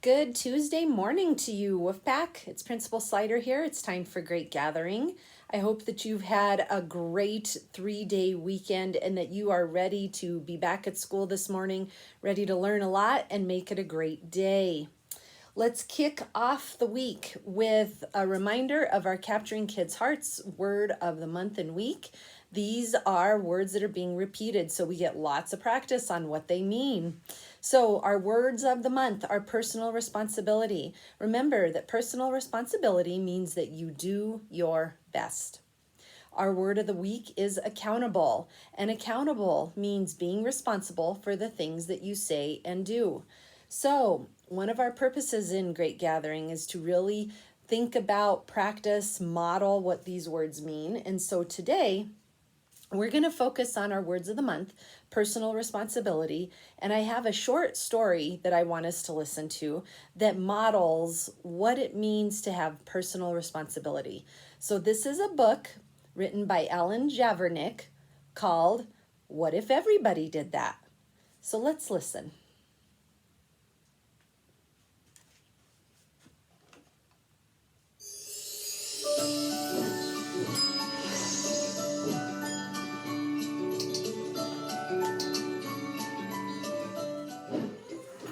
Good Tuesday morning to you, Wolfpack. It's Principal Slider here. It's time for Great Gathering. I hope that you've had a great 3-day weekend and that you are ready to be back at school this morning, ready to learn a lot and make it a great day. Let's kick off the week with a reminder of our Capturing Kids' Hearts word of the month and week. These are words that are being repeated, so we get lots of practice on what they mean. So our words of the month are personal responsibility. Remember that personal responsibility means that you do your best. Our word of the week is accountable, and accountable means being responsible for the things that you say and do. So one of our purposes in Great Gathering is to really think about, practice, model what these words mean. And so today, we're going to focus on our words of the month, personal responsibility, and I have a short story that I want us to listen to that models what it means to have personal responsibility. So this is a book written by Ellen Javernick called What If Everybody Did That? So let's listen.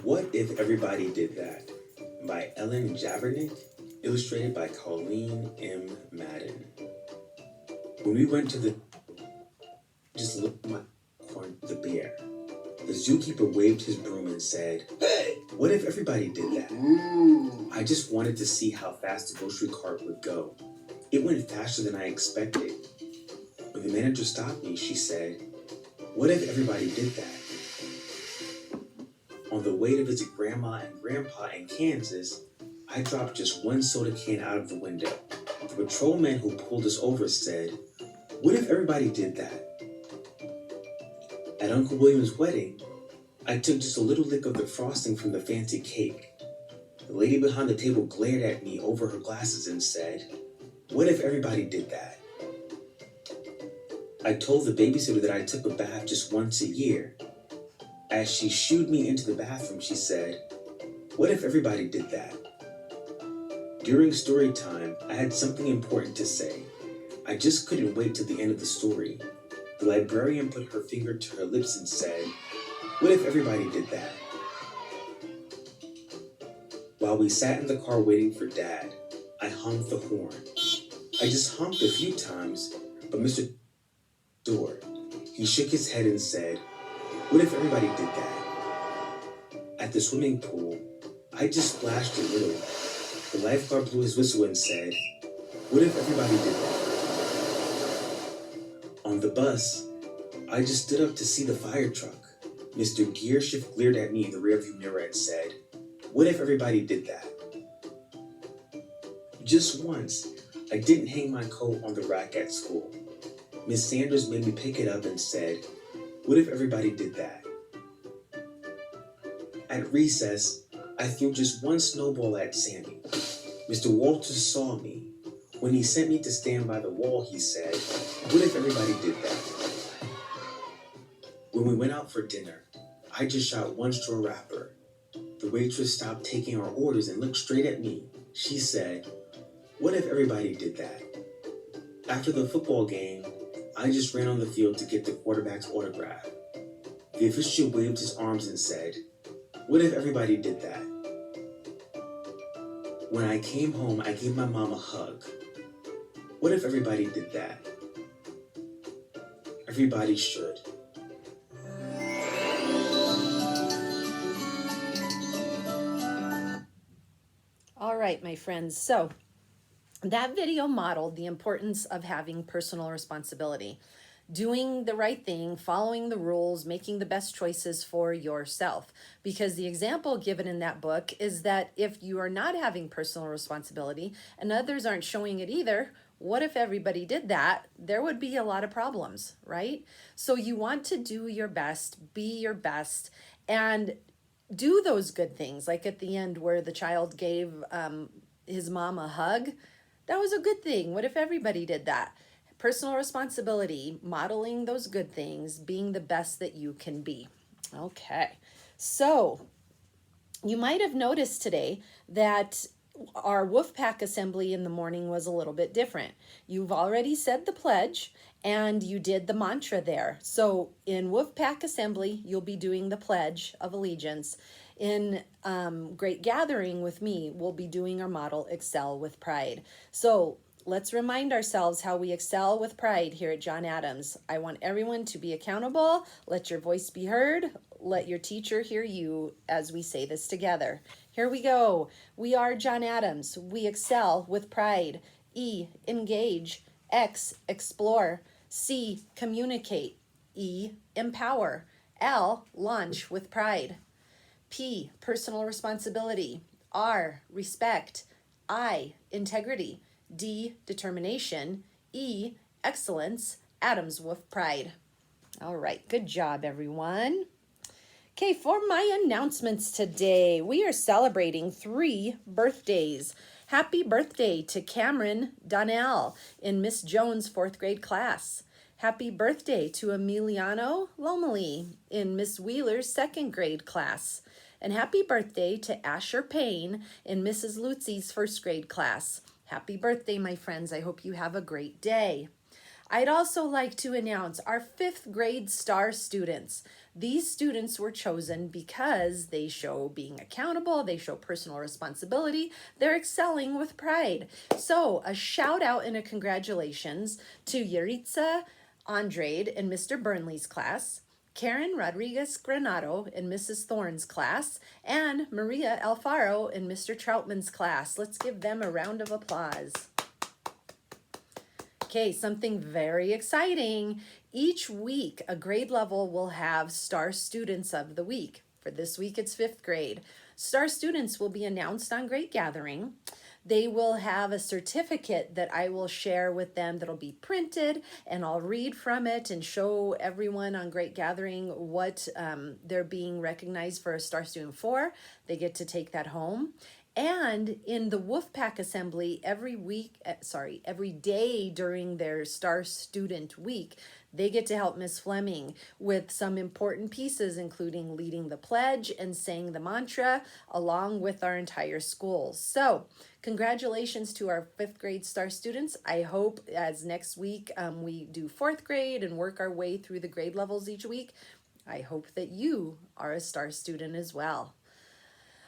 What If Everybody Did That? By Ellen Javernick, illustrated by Colleen M. Madden. When we went to just look at my corn, the bear. The zookeeper waved his broom and said, "Hey, what if everybody did that?" I just wanted to see how fast the grocery cart would go. It went faster than I expected. When the manager stopped me, she said, "What if everybody did that?" On the way to visit Grandma and Grandpa in Kansas, I dropped just one soda can out of the window. The patrolman who pulled us over said, "What if everybody did that?" At Uncle William's wedding, I took just a little lick of the frosting from the fancy cake. The lady behind the table glared at me over her glasses and said, "What if everybody did that?" I told the babysitter that I took a bath just once a year. As she shooed me into the bathroom, she said, "What if everybody did that?" During story time, I had something important to say. I just couldn't wait till the end of the story. The librarian put her finger to her lips and said, "What if everybody did that?" While we sat in the car waiting for Dad, I honked the horn. I just honked a few times, but Mr. Door, he shook his head and said, "What if everybody did that?" At the swimming pool, I just splashed a little. The lifeguard blew his whistle and said, "What if everybody did that?" On the bus, I just stood up to see the fire truck. Mr. Gearshift glared at me in the rearview mirror and said, "What if everybody did that?" Just once, I didn't hang my coat on the rack at school. Miss Sanders made me pick it up and said, "What if everybody did that?" At recess, I threw just one snowball at Sammy. Mr. Walters saw me. When he sent me to stand by the wall, he said, "What if everybody did that?" When we went out for dinner, I just shot one straw wrapper. The waitress stopped taking our orders and looked straight at me. She said, "What if everybody did that?" After the football game, I just ran on the field to get the quarterback's autograph. The official waved his arms and said, "What if everybody did that?" When I came home, I gave my mom a hug. What if everybody did that? Everybody should. All right, my friends. So that video modeled the importance of having personal responsibility, doing the right thing, following the rules, making the best choices for yourself. Because the example given in that book is that if you are not having personal responsibility and others aren't showing it either, what if everybody did that? There would be a lot of problems, right? So you want to do your best, be your best, and do those good things. Like at the end where the child gave his mom a hug, that was a good thing. What if everybody did that? Personal responsibility, modeling those good things, being the best that you can be. Okay, so You might have noticed today that our Wolfpack assembly in the morning was a little bit different. You've already said the pledge and you did the mantra there. So in Wolfpack assembly, you'll be doing the Pledge of Allegiance. In Great Gathering with me, we'll be doing our model Excel with Pride. So let's remind ourselves how we excel with pride here at John Adams. I want everyone to be accountable. Let your voice be heard. Let your teacher hear you as we say this together. Here we go. We are John Adams. We excel with pride. E, engage. X, explore. C, communicate. E, empower. L, launch with pride. P, personal responsibility. R, respect. I, integrity. D, determination. E, excellence. Adams with pride. All right, good job, everyone. Okay, for my announcements today, we are celebrating 3 birthdays. Happy birthday to Cameron Donnell in Miss Jones' 4th grade class. Happy birthday to Emiliano Lomeli in Miss Wheeler's 2nd grade class. And happy birthday to Asher Payne in Mrs. Lutzie's 1st grade class. Happy birthday, my friends. I hope you have a great day. I'd also like to announce our 5th grade star students. These students were chosen because they show being accountable, they show personal responsibility, they're excelling with pride. So a shout out and a congratulations to Yaritza Andrade in Mr. Burnley's class, Karen Rodriguez Granado in Mrs. Thorne's class, and Maria Alfaro in Mr. Troutman's class. Let's give them a round of applause. Okay, something very exciting. Each week, a grade level will have Star Students of the Week. For this week, it's 5th grade. Star Students will be announced on Great Gathering. They will have a certificate that I will share with them that'll be printed, and I'll read from it and show everyone on Great Gathering what they're being recognized for a Star Student for. They get to take that home. And in the Wolfpack assembly, every day during their Star Student Week, they get to help Miss Fleming with some important pieces, including leading the pledge and saying the mantra, along with our entire school. So congratulations to our 5th grade star students. I hope as next week we do 4th grade and work our way through the grade levels each week, I hope that you are a star student as well.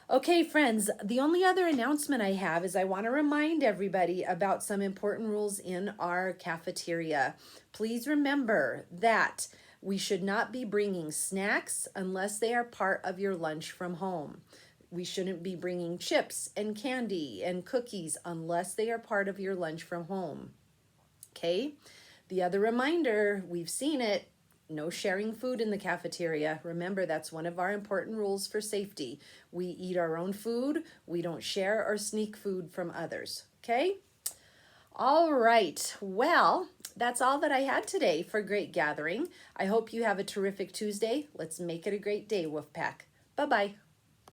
Okay, friends, the only other announcement I have is I want to remind everybody about some important rules in our cafeteria. Please remember that we should not be bringing snacks unless they are part of your lunch from home. We shouldn't be bringing chips and candy and cookies unless they are part of your lunch from home. Okay? The other reminder, we've seen it, no sharing food in the cafeteria. Remember, that's one of our important rules for safety. We eat our own food. We don't share or sneak food from others. Okay? All right. Well, that's all that I had today for Great Gathering. I hope you have a terrific Tuesday. Let's make it a great day, Wolfpack. Bye-bye.